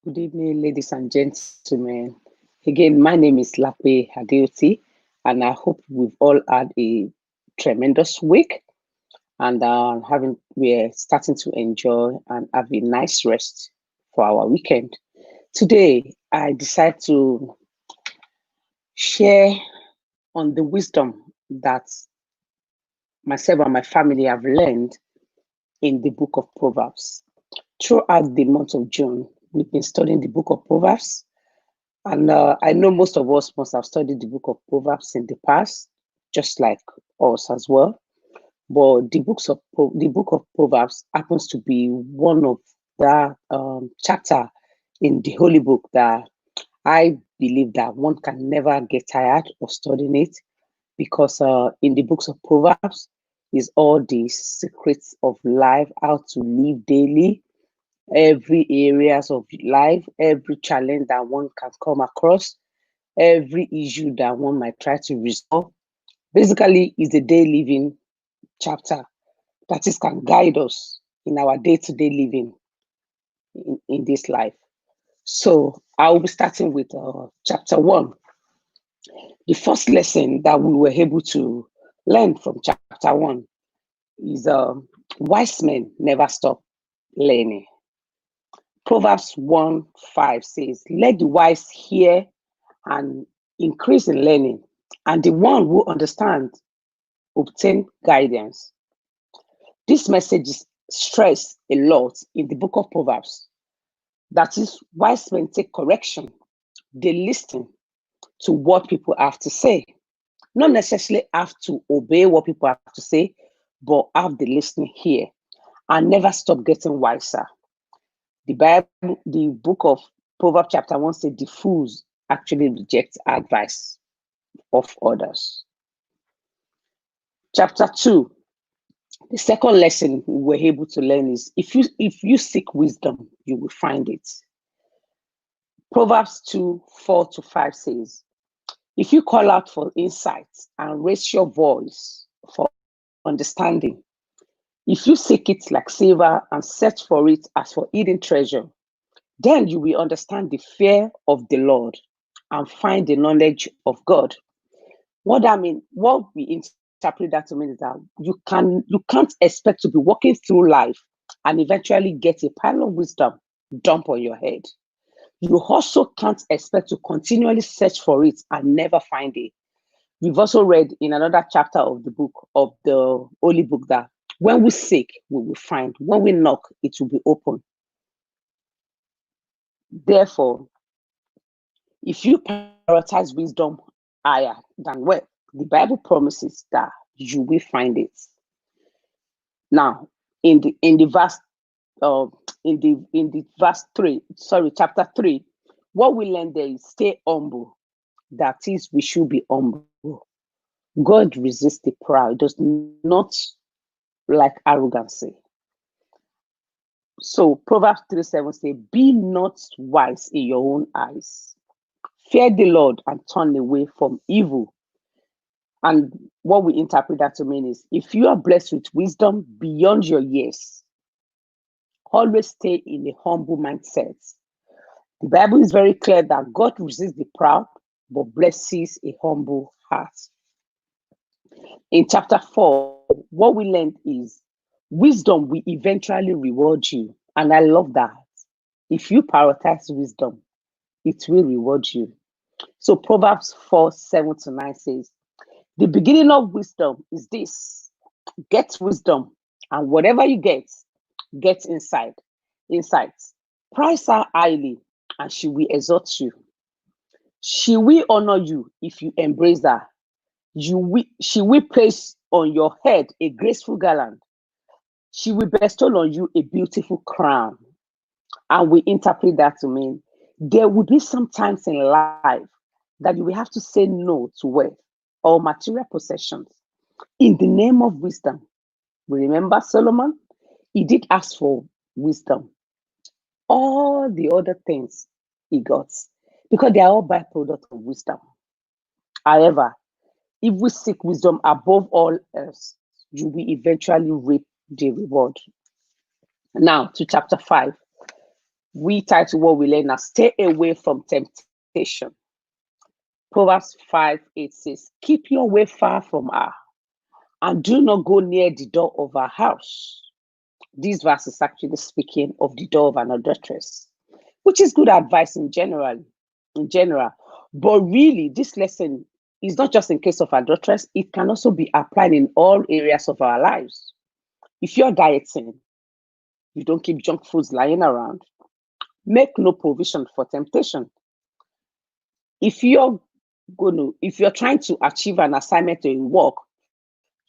Good evening, ladies and gentlemen. Again, my name is Lape Adeoti, and I hope we've all had a tremendous week and we're starting to enjoy and have a nice rest for our weekend. Today, I decide to share on the wisdom that myself and my family have learned in the book of Proverbs. Throughout the month of June, we've been studying the book of Proverbs. And I know most of us must have studied the book of Proverbs in the past, just like us as well. But the book of Proverbs happens to be one of the chapter in the holy book that I believe that one can never get tired of studying it, because in the books of Proverbs is all the secrets of life, how to live daily, every areas of life, every challenge that one can come across, every issue that one might try to resolve. Basically, is the day living chapter that is can guide us in our day-to-day living in this life. So I will be starting with chapter 1. The first lesson that we were able to learn from chapter 1 is wise men never stop learning. Proverbs 1:5 says, let the wise hear and increase in learning, and the one who understands obtain guidance. This message is stressed a lot in the book of Proverbs. That is, wise men take correction, they listen to what people have to say, not necessarily have to obey what people have to say, but have the listening here and never stop getting wiser. The book of Proverbs chapter 1 says the fools actually reject advice of others. Chapter 2, the second lesson we were able to learn is if you seek wisdom, you will find it. Proverbs 2:4-5 says, if you call out for insight and raise your voice for understanding, if you seek it like silver and search for it as for hidden treasure, then you will understand the fear of the Lord and find the knowledge of God. What we interpret that to mean is that you can't expect to be walking through life and eventually get a pile of wisdom dump on your head. You also can't expect to continually search for it and never find it. We've also read in another chapter of the book of the Holy Book that when we seek, we will find. When we knock, it will be open. Therefore, if you prioritize wisdom higher than wealth, the Bible promises that you will find it. Now, in the verse in the verse 3, sorry, chapter 3, what we learn there is stay humble. That is, we should be humble. God resists the proud, does not like arrogancy. So Proverbs 3:7 says, be not wise in your own eyes. Fear the Lord and turn away from evil. And what we interpret that to mean is if you are blessed with wisdom beyond your years, always stay in a humble mindset. The Bible is very clear that God resists the proud, but blesses a humble heart. In chapter 4, what we learned is wisdom will eventually reward you. And I love that. If you prioritize wisdom, it will reward you. So Proverbs 4:7-9 says, the beginning of wisdom is this: get wisdom, and whatever you get insights. Price her highly, and she will exalt you. She will honor you if you embrace her. She will place on your head a graceful garland. She will bestow on you a beautiful crown. And we interpret that to mean there will be some times in life that you will have to say no to wealth or material possessions in the name of wisdom. We remember Solomon, he did ask for wisdom. All the other things he got, because they are all byproduct of wisdom. However, if we seek wisdom above all else, you will eventually reap the reward. Now to chapter 5. We title what we learn as Stay Away from Temptation. Proverbs 5:8 says, keep your way far from her and do not go near the door of her house. This verse is actually speaking of the door of an adulteress, which is good advice in general. But really, this lesson is not just in case of adulteress, it can also be applied in all areas of our lives. If you're dieting, you don't keep junk foods lying around, make no provision for temptation. If you're trying to achieve an assignment or a work,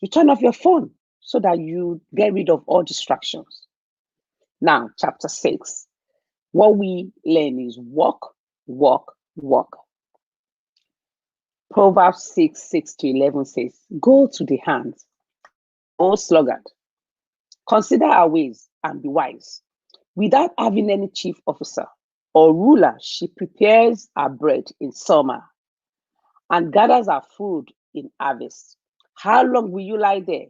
you turn off your phone so that you get rid of all distractions. Now, chapter 6. What we learn is walk, walk, walk. Proverbs 6:6-11 says, go to the hands, O sluggard. Consider our ways and be wise. Without having any chief officer or ruler, she prepares our bread in summer and gathers our food in harvest. How long will you lie there,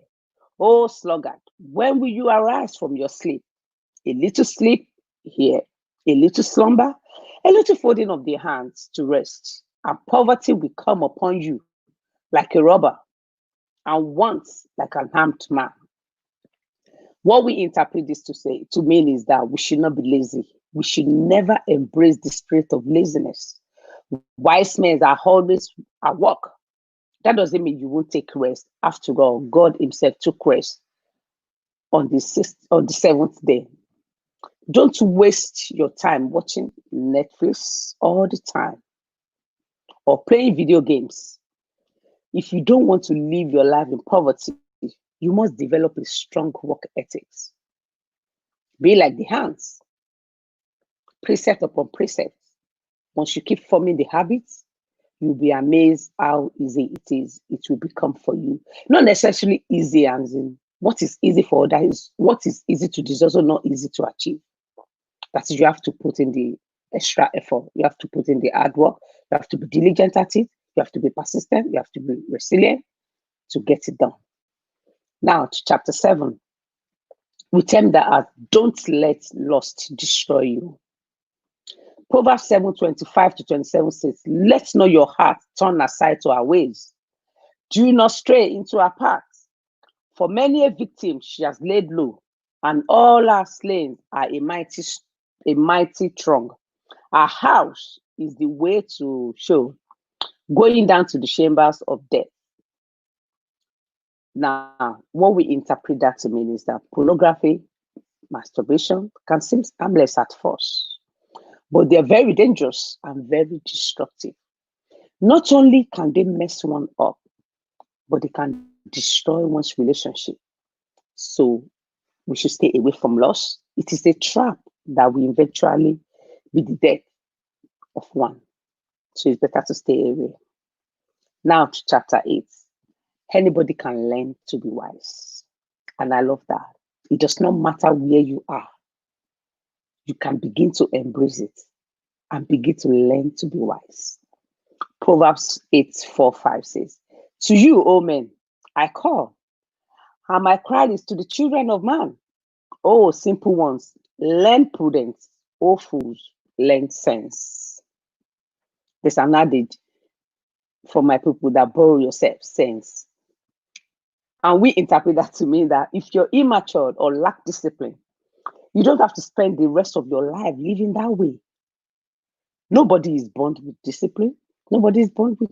O sluggard? When will you arise from your sleep? A little sleep here, a little slumber, a little folding of the hands to rest, and poverty will come upon you like a robber, and want like an armed man. What we interpret this to mean is that we should not be lazy. We should never embrace the spirit of laziness. Wise men are always at work. That doesn't mean you won't take rest. After all, God Himself took rest on the seventh day. Don't waste your time watching Netflix all the time or playing video games. If you don't want to live your life in poverty, you must develop a strong work ethics. Be like the hands, precept upon precept. Once you keep forming the habits, you'll be amazed how easy it will become for you. Not necessarily easy as in what is easy for others, what is easy to do is also not easy to achieve. That is, you have to put in the extra effort. You have to put in the hard work. You have to be diligent at it. You have to be persistent. You have to be resilient to get it done. Now to chapter 7. We term that as don't let lust destroy you. Proverbs 7:25-27 says, let not your heart turn aside to her ways. Do not stray into her paths. For many a victim she has laid low, and all her slain are a mighty throng. Her house is the way to show, going down to the chambers of death. Now, what we interpret that to mean is that pornography, masturbation can seem harmless at first, but they're very dangerous and very destructive. Not only can they mess one up, but they can destroy one's relationship. So we should stay away from lust. It is a trap that will eventually be the death of one. So it's better to stay away. Now to chapter 8. Anybody can learn to be wise. And I love that. It does not matter where you are. You can begin to embrace it and begin to learn to be wise. Proverbs 8:4-5 says, to you, O men, I call, and my cry is to the children of man. O simple ones, learn prudence. O fools, learn sense. There's an adage for my people that borrow yourself sense. And we interpret that to mean that if you're immature or lack discipline, you don't have to spend the rest of your life living that way. Nobody is born with discipline. Nobody is born with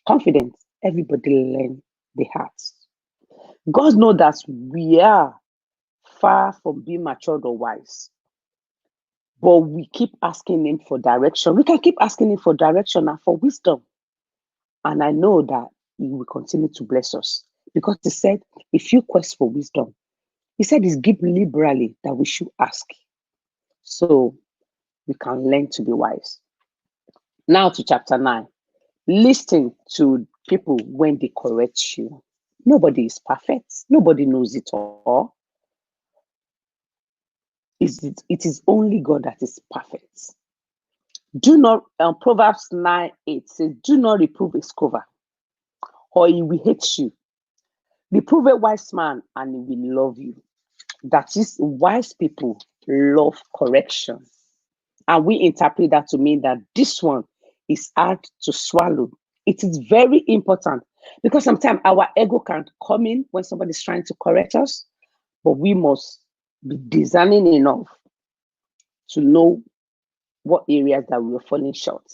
confidence. Everybody learns the hearts. God knows that we are far from being matured or wise. But we keep asking Him for direction. We can keep asking Him for direction and for wisdom. And I know that He will continue to bless us. Because He said, if you quest for wisdom, He said He's given liberally that we should ask. So we can learn to be wise. Now to chapter 9. Listen to people when they correct you. Nobody is perfect. Nobody knows it all. It is only God that is perfect. Do not, Proverbs 9:8 says, do not reprove a scoffer, or he will hate you. Reprove a wise man, and he will love you. That is, wise people love correction. And we interpret that to mean that this one is hard to swallow. It is very important because sometimes our ego can come in when somebody's trying to correct us, but we must be discerning enough to know what areas that we are falling short.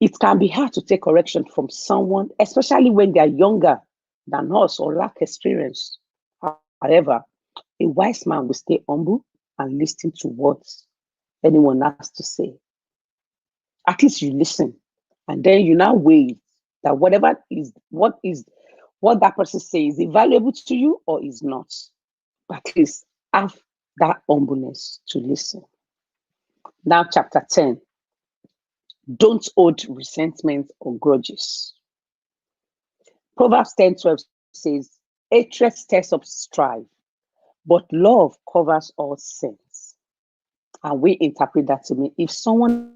It can be hard to take correction from someone, especially when they are younger than us or lack experience. However, a wise man will stay humble and listen to what anyone has to say. At least you listen, and then you now weigh that whatever is what that person says is valuable to you or is not. But at least have that humbleness to listen. Now, chapter 10. Don't hold resentment or grudges. Proverbs 10:12 says, hatred stirs up strife, but love covers all sins. And we interpret that to mean if someone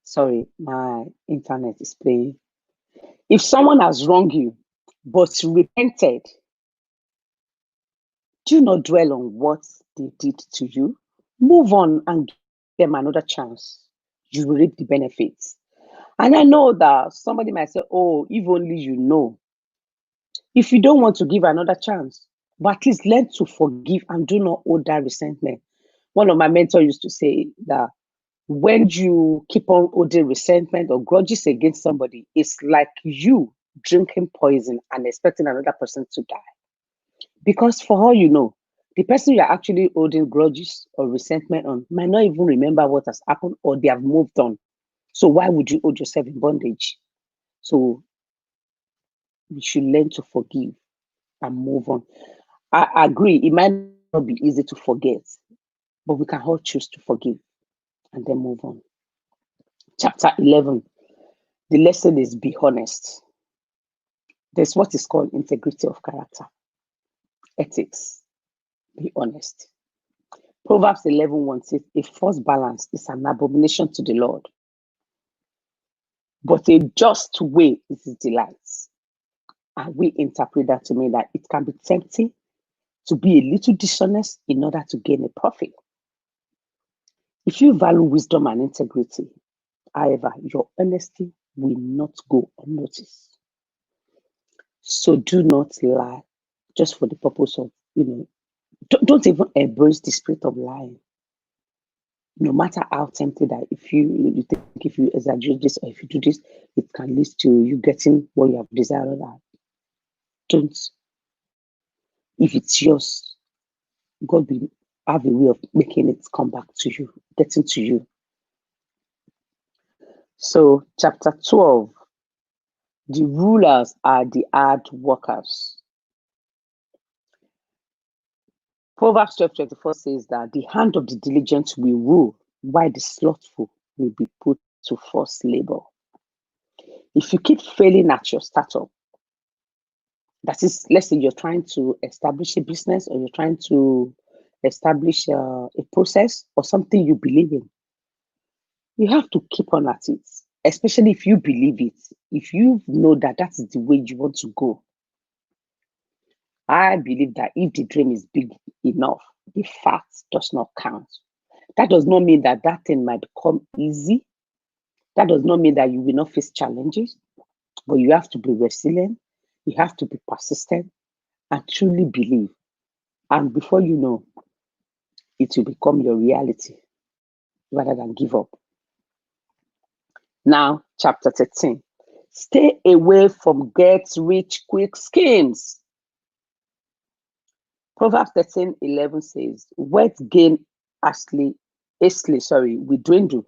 sorry, my internet is playing. If someone has wronged you, but repented, do not dwell on what they did to you. Move on and give them another chance. You will reap the benefits. And I know that somebody might say, oh, if only you know. If you don't want to give another chance, but at least learn to forgive and do not hold that resentment. One of my mentors used to say that when you keep on holding resentment or grudges against somebody, it's like you drinking poison and expecting another person to die. Because for all you know, the person you're actually holding grudges or resentment on might not even remember what has happened or they have moved on. So why would you hold yourself in bondage? So you should learn to forgive and move on. I agree, it might not be easy to forget, but we can all choose to forgive and then move on. Chapter 11, the lesson is be honest. There's what is called integrity of character, ethics, be honest. Proverbs 11:1 says, a false balance is an abomination to the Lord, but a just way is his delight. And we interpret that to mean that it can be tempting to be a little dishonest in order to gain a profit. If you value wisdom and integrity, however, your honesty will not go unnoticed. So do not lie just for the purpose of, don't even embrace the spirit of lying. No matter how tempted that if you think if you exaggerate this or if you do this, it can lead to you getting what you have desired. Don't. If it's yours, God will have a way of making it come back to you, getting to you. So, chapter 12, the rulers are the hard workers. Proverbs 12:24 says that the hand of the diligent will rule, while the slothful will be put to forced labor. If you keep failing at your startup, that is, let's say you're trying to establish a business or you're trying to establish a process or something you believe in, you have to keep on at it, especially if you believe it, if you know that that is the way you want to go. I believe that if the dream is big enough, the fact does not count. That does not mean that that thing might become easy. That does not mean that you will not face challenges, but you have to be resilient. You have to be persistent and truly believe. And before you know, it will become your reality rather than give up. Now, chapter 13. Stay away from get rich quick schemes. Proverbs 13:11 says, wealth gain hastily, we dwindle,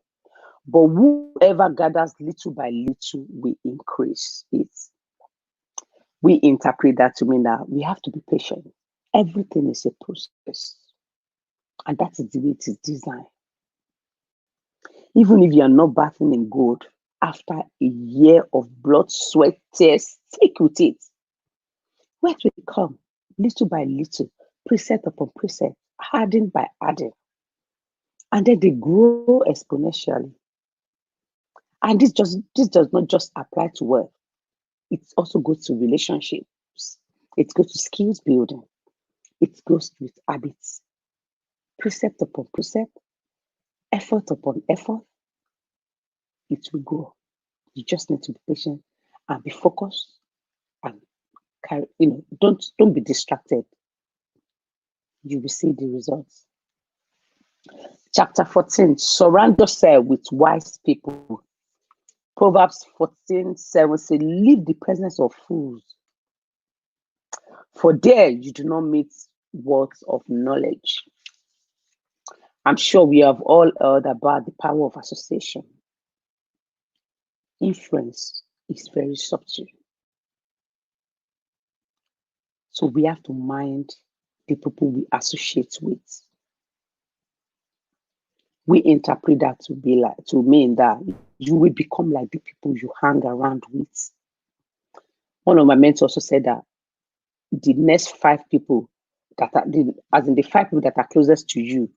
but whoever gathers little by little will increase it. We interpret that to mean that we have to be patient. Everything is a process, and that is the way it is designed. Even if you are not bathing in gold, after a year of blood, sweat, tears, stick with it. Wealth will come little by little, precept upon precept, harden by harden. And then they grow exponentially. And this does not just apply to wealth. it also goes to relationships. It goes to skills building. It goes with habits, precept upon precept, effort upon effort. It will grow. You just need to be patient and be focused and carry, don't be distracted. You will see the results. Chapter 14, surround yourself with wise people. Proverbs 14:7 says, leave the presence of fools, for there you do not meet words of knowledge. I'm sure we have all heard about the power of association. Influence is very subtle. So we have to mind the people we associate with. We interpret that to mean that you will become like the people you hang around with. One of my mentors also said that the next 5 people that are the 5 people that are closest to you,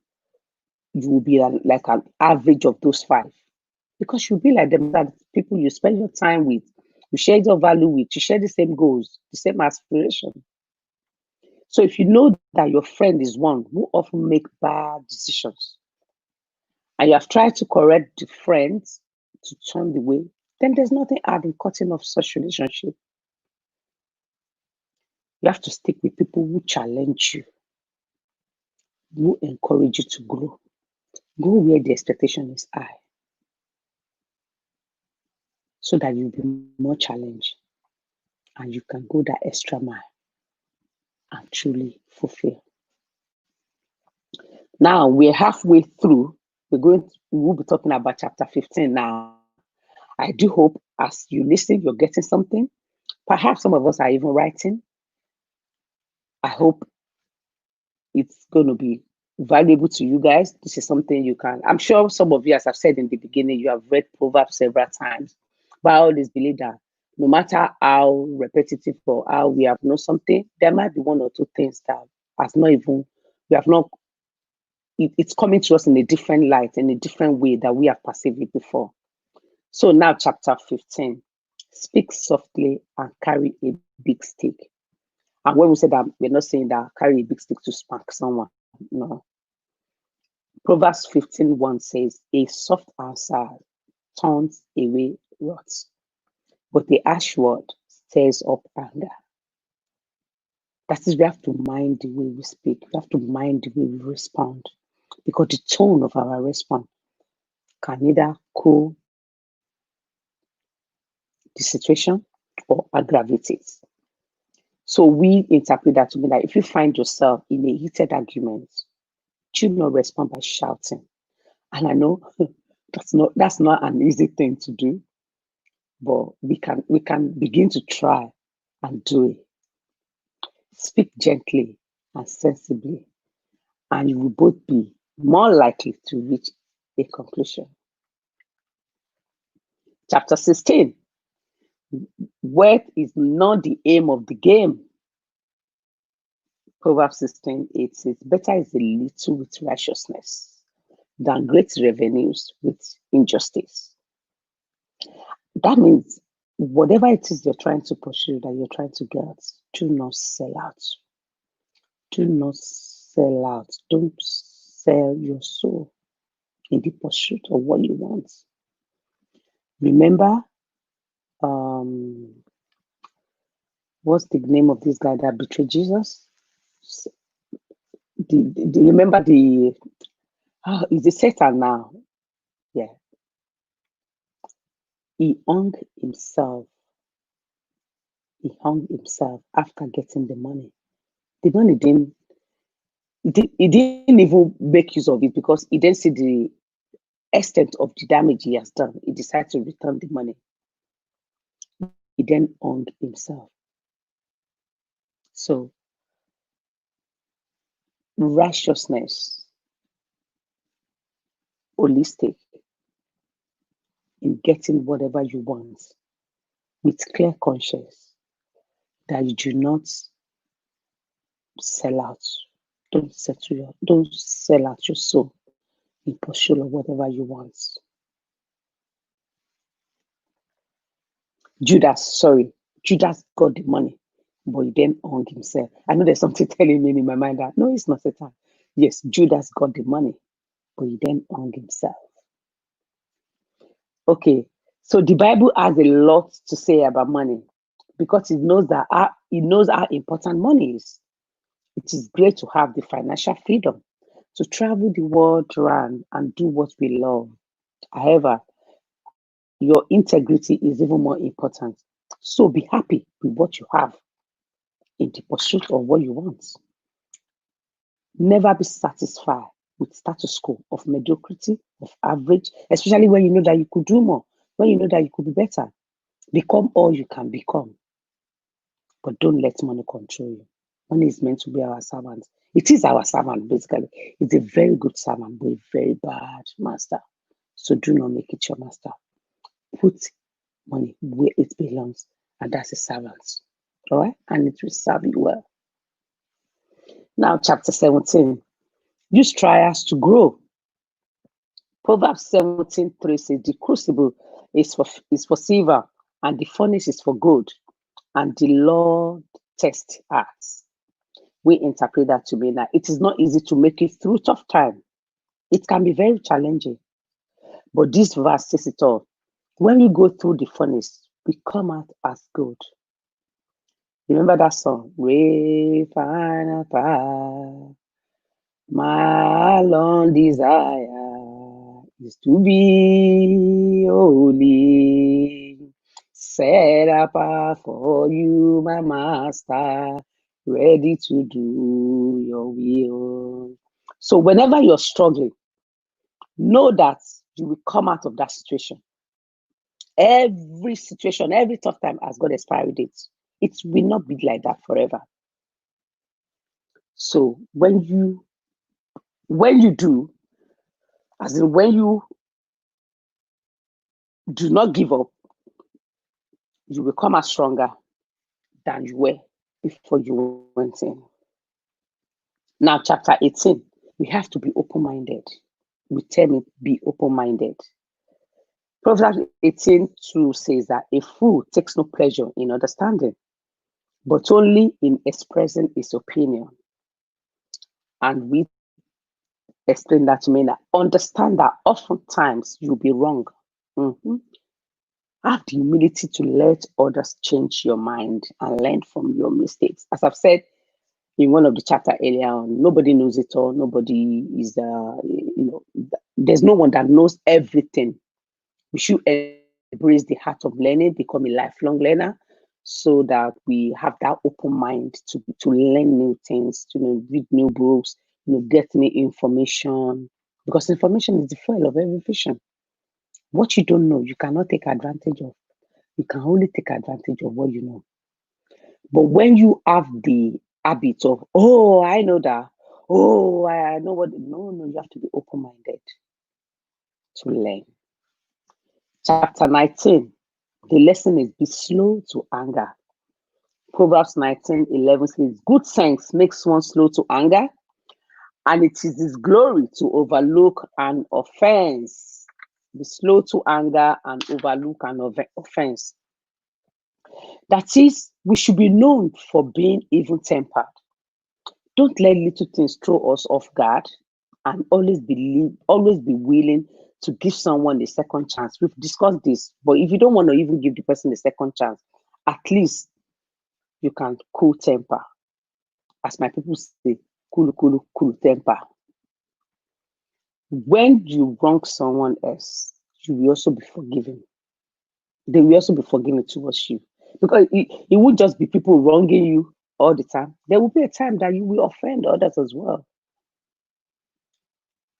you will be like an average of those 5, because you'll be like them, that people you spend your time with, you share your value with, you share the same goals, the same aspiration. So if you know that your friend is one who often make bad decisions, and you have tried to correct the friends to turn the way, then there's nothing hard in cutting off such relationship. You have to stick with people who challenge you, who encourage you to grow. Go where the expectation is high, so that you'll be more challenged and you can go that extra mile and truly fulfill. Now we're halfway through. We'll be talking about chapter 15 now. I do hope as you listen, you're getting something. Perhaps some of us are even writing. I hope it's going to be valuable to you guys. This is something you can, I'm sure some of you, as I've said in the beginning, you have read Proverbs several times, but I always believe that no matter how repetitive or how we have known something, there might be 1 or 2 things that it's coming to us in a different light, in a different way that we have perceived it before. So now chapter 15, speak softly and carry a big stick. And when we say that, we're not saying that carry a big stick to spank someone. No. Proverbs 15:1 says, a soft answer turns away wrath, but the harsh word stirs up anger. That is, we have to mind the way we speak. We have to mind the way we respond, because the tone of our response can either cool the situation or aggravate it. So we interpret that to mean that if you find yourself in a heated argument, do not respond by shouting. And I know that's not an easy thing to do, but we can begin to try and do it. Speak gently and sensibly, and you will both be more likely to reach a conclusion. Chapter 16. Wealth is not the aim of the game. Proverbs 16:8 says, better is a little with righteousness than great revenues with injustice. That means whatever it is you're trying to pursue, that you're trying to get, do not sell out. Do not sell out. Don't sell your soul in the pursuit of what you want. Remember, what's the name of this guy that betrayed Jesus? Do you remember is it Satan now? Yeah. He hung himself. He hung himself after getting the money. The money he didn't even make use of it, because he didn't see the extent of the damage he has done. He decided to return the money. He then hung himself. So righteousness, holistic, in getting whatever you want with clear conscience, that you do not sell out. Don't sell out your soul in pursuit of whatever you want. Judas Judas got the money, but he then hung himself. I know there's something telling me in my mind that no, it's not Satan. Yes, Judas got the money, but he then hung himself. Okay, so the Bible has a lot to say about money because it knows how important money is. It is great to have the financial freedom to travel the world around and do what we love. However, your integrity is even more important. So be happy with what you have in the pursuit of what you want. Never be satisfied with status quo of mediocrity, of average, especially when you know that you could do more, when you know that you could be better. Become all you can become, but don't let money control you. Money is meant to be our servant. It is our servant, basically. It's a very good servant, but a very bad master. So do not make it your master. Put money where it belongs, and that's a servant. All right? And it will serve you well. Now, chapter 17. Use trials to grow. Proverbs 17:3 says, the crucible is for silver, and the furnace is for gold, and the Lord tests hearts. We interpret that to mean that it is not easy to make it through tough time. It can be very challenging. But this verse says it all. When we go through the furnace, we come out as gold. Remember that song? Refine fire. My long desire is to be holy, set apart for you, my master, ready to do your will. So whenever you're struggling, know that you will come out of that situation. Every situation, every tough time has got expiry dates. It will not be like that forever. So when you do, as in when you do not give up, you will come out stronger than you were before you went in. Now, chapter 18, we have to be open-minded. We tell me, be open-minded. Proverbs 18:2 says that a fool takes no pleasure in understanding, but only in expressing his opinion. And we explain that to mean that understand that oftentimes you'll be wrong. Mm-hmm. Have the humility to let others change your mind and learn from your mistakes. As I've said in one of the chapter earlier on, nobody knows it all. Nobody is, there's no one that knows everything. We should embrace the heart of learning, become a lifelong learner, so that we have that open mind to learn new things, to read new books, get new information, because information is the fuel of every vision. What you don't know, you cannot take advantage of. You can only take advantage of what you know. But when you have the habit of, oh, I know that, oh, I know what, no, you have to be open-minded to learn. Chapter 19, the lesson is be slow to anger. Proverbs 19:11 says, good sense makes one slow to anger, and it is his glory to overlook an offense. Be slow to anger and overlook an offense. That is, we should be known for being even-tempered. Don't let little things throw us off guard, and always be willing to give someone a second chance. We've discussed this, but if you don't want to even give the person a second chance, at least you can cool temper. As my people say, cool temper. When you wrong someone else, you will also be forgiven. They will also be forgiven towards you. Because it won't just be people wronging you all the time. There will be a time that you will offend others as well.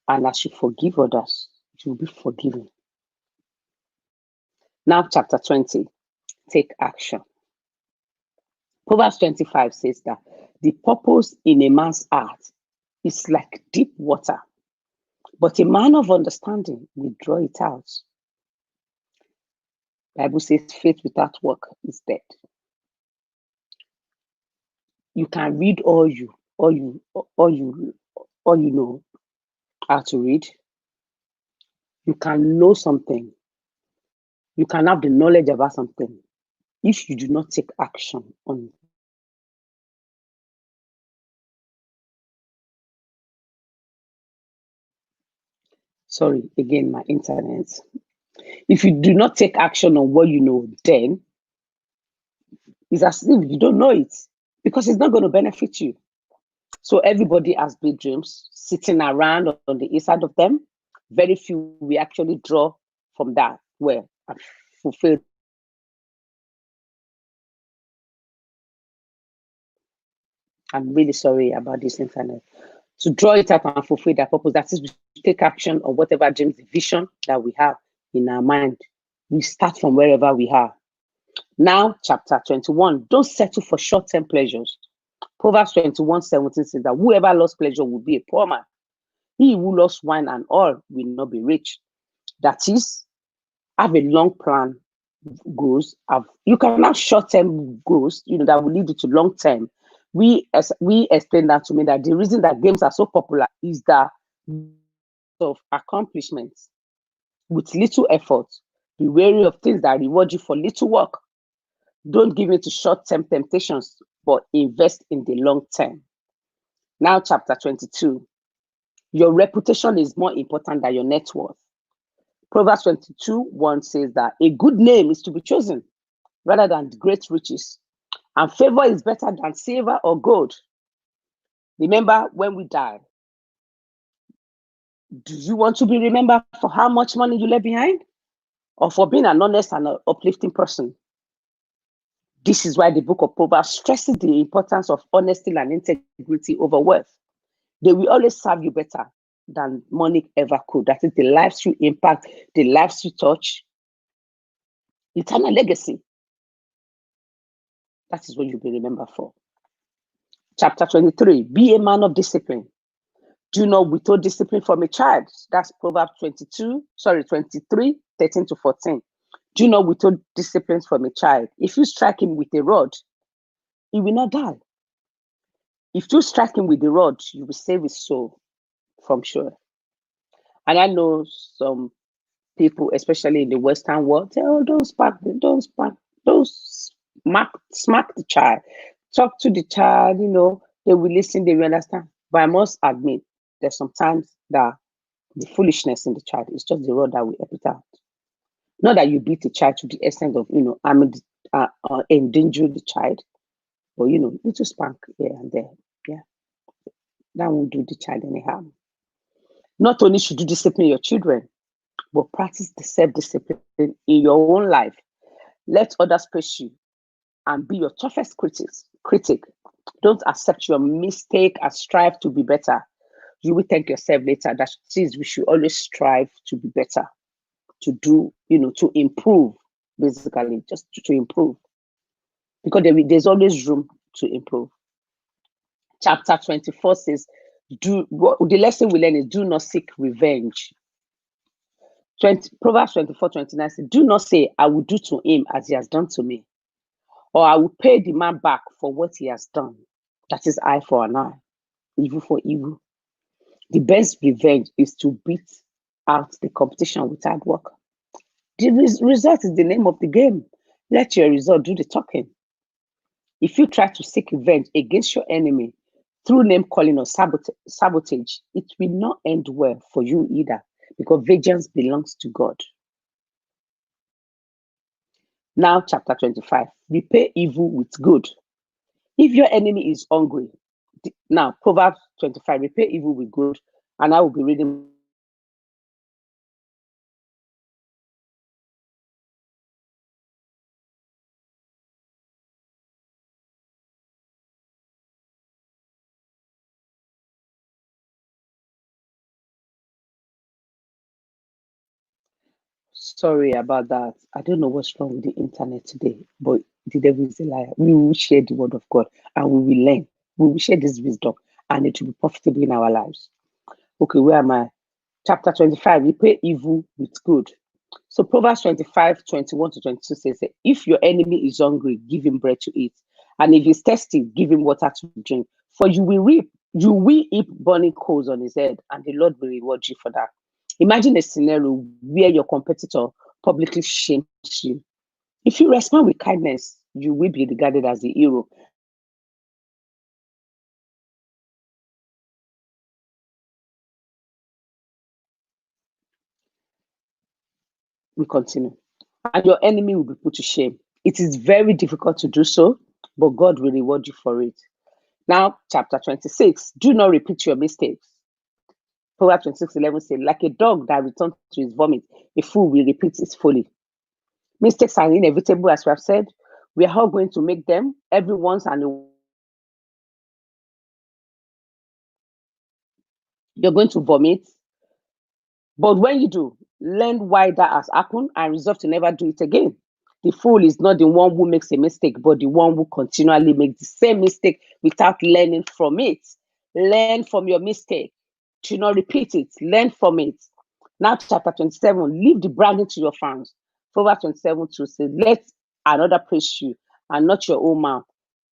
And as you forgive others, you will be forgiven. Now, chapter 20, take action. Proverbs 25 says that the purpose in a man's heart is like deep water, but a man of understanding will draw it out. The Bible says faith without work is dead. You can read all you know how to read. You can know something. You can have the knowledge about something. if you do not take action on sorry, again, my internet. If you do not take action on what you know, then it's as if you don't know it because it's not going to benefit you. So everybody has big dreams sitting around on the inside of them. Very few we actually draw from that where I've fulfilled. I'm really sorry about this internet. To draw it out and fulfill their purpose, that is, we take action on whatever dreams, vision that we have in our mind. We start from wherever we are. Now, chapter 21, don't settle for short-term pleasures. Proverbs 21:17 says that whoever loves pleasure will be a poor man. He who loves wine and oil will not be rich. That is, have a long plan goals. You can have short-term goals, that will lead you to long-term. We explained that to me that the reason that games are so popular is that of accomplishments with little effort. Be wary of things that reward you for little work. Don't give in to short-term temptations, but invest in the long term. Now, chapter 22. Your reputation is more important than your net worth. Proverbs 22:1 says that a good name is to be chosen rather than great riches, and favor is better than silver or gold. Remember, when we die, do you want to be remembered for how much money you left behind, or for being an honest and uplifting person? This is why the book of Proverbs stresses the importance of honesty and integrity over wealth. They will always serve you better than money ever could. That is the lives you impact, the lives you touch, eternal legacy. That is what you'll be remembered for. Chapter 23, be a man of discipline. Do not withhold discipline from a child. That's Proverbs 23:13-14. Do not withhold discipline from a child. If you strike him with a rod, he will not die. If you strike him with the rod, you will save his soul from sure. And I know some people, especially in the Western world, say, oh, don't smack the child. Talk to the child, they will listen, they will understand. But I must admit, there's sometimes that the foolishness in the child is just the rod that will help it out. Not that you beat the child to the extent of, endanger the child, but, little spank here and there. Yeah. That won't do the child any harm. Not only should you discipline your children, but practice the self-discipline in your own life. Let others praise you and be your toughest critic. Don't accept your mistake and strive to be better. You will thank yourself later. That is, we should always strive to be better, to do, to improve, basically, just to improve. Because there's always room to improve. Chapter 24 says, the lesson we learn is do not seek revenge. Proverbs 24:29 says, do not say, I will do to him as he has done to me, or I will pay the man back for what he has done. That is eye for an eye, evil for evil. The best revenge is to beat out the competition with hard work. The result is the name of the game. Let your result do the talking. If you try to seek revenge against your enemy through name calling or sabotage, it will not end well for you either, because vengeance belongs to God. Now, chapter 25, repay evil with good. If your enemy is hungry, now, Proverbs 25, repay evil with good, and I will be reading. Sorry about that. I don't know what's wrong with the internet today, but the devil is a liar. We will share the word of God and we will learn. We will share this wisdom and it will be profitable in our lives. Okay, where am I? Chapter 25, repay evil with good. So Proverbs 25:21-22 says, if your enemy is hungry, give him bread to eat. And if he's thirsty, give him water to drink. For you will heap burning coals on his head, and the Lord will reward you for that. Imagine a scenario where your competitor publicly shames you. If you respond with kindness, you will be regarded as a hero. We continue. And your enemy will be put to shame. It is very difficult to do so, but God will reward you for it. Now, chapter 26, do not repeat your mistakes. Proverbs 26:11 says, like a dog that returns to his vomit, a fool will repeat his folly. Mistakes are inevitable, as we have said. We are all going to make them. Everyone's and you're going to vomit. But when you do, learn why that has happened and resolve to never do it again. The fool is not the one who makes a mistake, but the one who continually makes the same mistake without learning from it. Learn from your mistake. Do not repeat it. Learn from it. Now, chapter 27, leave the bragging to your fans. Proverbs 27:2 says, let another praise you and not your own mouth,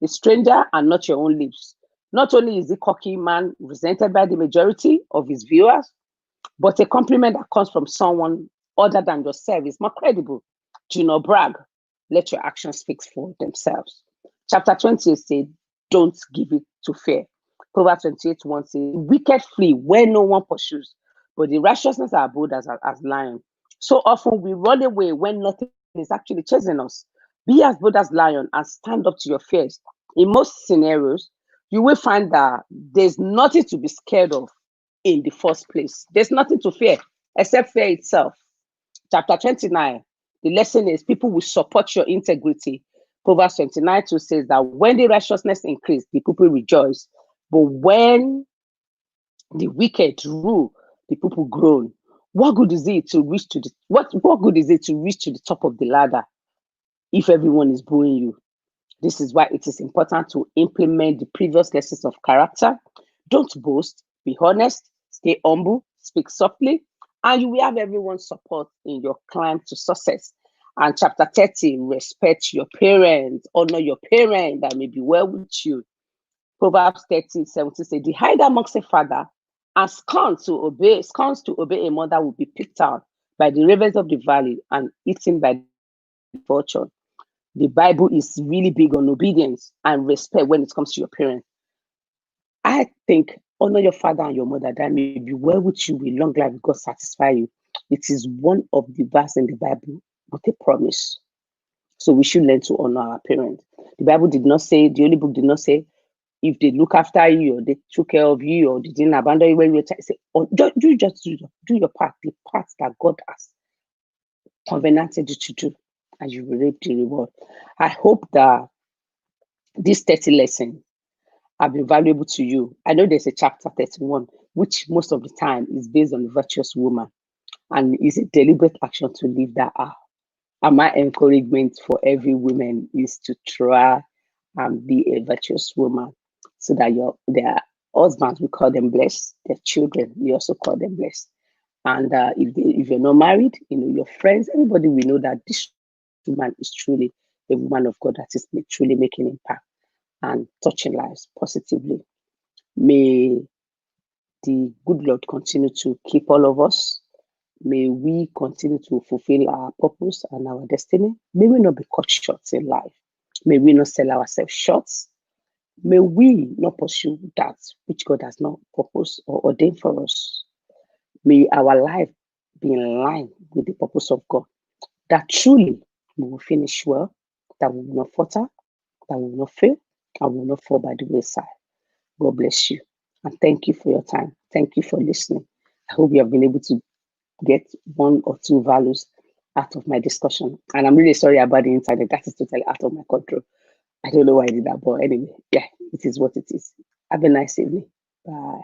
a stranger and not your own lips. Not only is the cocky man resented by the majority of his viewers, but a compliment that comes from someone other than yourself is more credible. Do not brag. Let your actions speak for themselves. Chapter 28 says, don't give it to fear. Proverbs 28:1 says, wicked flee where no one pursues, but the righteousness are bold as lion. So often we run away when nothing is actually chasing us. Be as bold as lion and stand up to your fears. In most scenarios, you will find that there's nothing to be scared of in the first place. There's nothing to fear except fear itself. Chapter 29, the lesson is people will support your integrity. Proverbs 29:2 says that when the righteousness increase, the people rejoice. But when the wicked rule, the people groan. What good is it to reach to the what good is it to reach to the top of the ladder if everyone is booing you? This is why it is important to implement the previous lessons of character. Don't boast, be honest, stay humble, speak softly, and you will have everyone's support in your climb to success. And chapter 30, respect your parents, honor your parents that may be well with you. Proverbs 30:17 says, the hide amongst a father and scorns to obey a mother will be picked out by the ravens of the valley and eaten by the vulture. The Bible is really big on obedience and respect when it comes to your parents. I think honor your father and your mother that may be well with you with long life, God satisfy you. It is one of the verses in the Bible with a promise. So we should learn to honor our parents. The Bible did not say, the Holy Book did not say, if they look after you or they took care of you or they didn't abandon you when you were child, say, oh, you just do your part, the part that God has covenanted you to do, and you will reap the reward. I hope that this 30 lesson have been valuable to you. I know there's a chapter 31, which most of the time is based on a virtuous woman and is a deliberate action to live that out. And my encouragement for every woman is to try and be a virtuous woman so that their husbands, we call them blessed, their children, we also call them blessed. And if you're not married, your friends, everybody will know that this woman is truly a woman of God that is truly making impact and touching lives positively. May the good Lord continue to keep all of us. May we continue to fulfill our purpose and our destiny. May we not be cut short in life. May we not sell ourselves short. May we not pursue that which God has not purposed or ordained for us. May our life be in line with the purpose of God. That truly we will finish well, that we will not falter, that we will not fail, and we will not fall by the wayside. God bless you. And thank you for your time. Thank you for listening. I hope you have been able to get one or two values out of my discussion. And I'm really sorry about the internet. That is totally out of my control. I don't know why I did that, but anyway, yeah, it is what it is. Have a nice evening. Bye.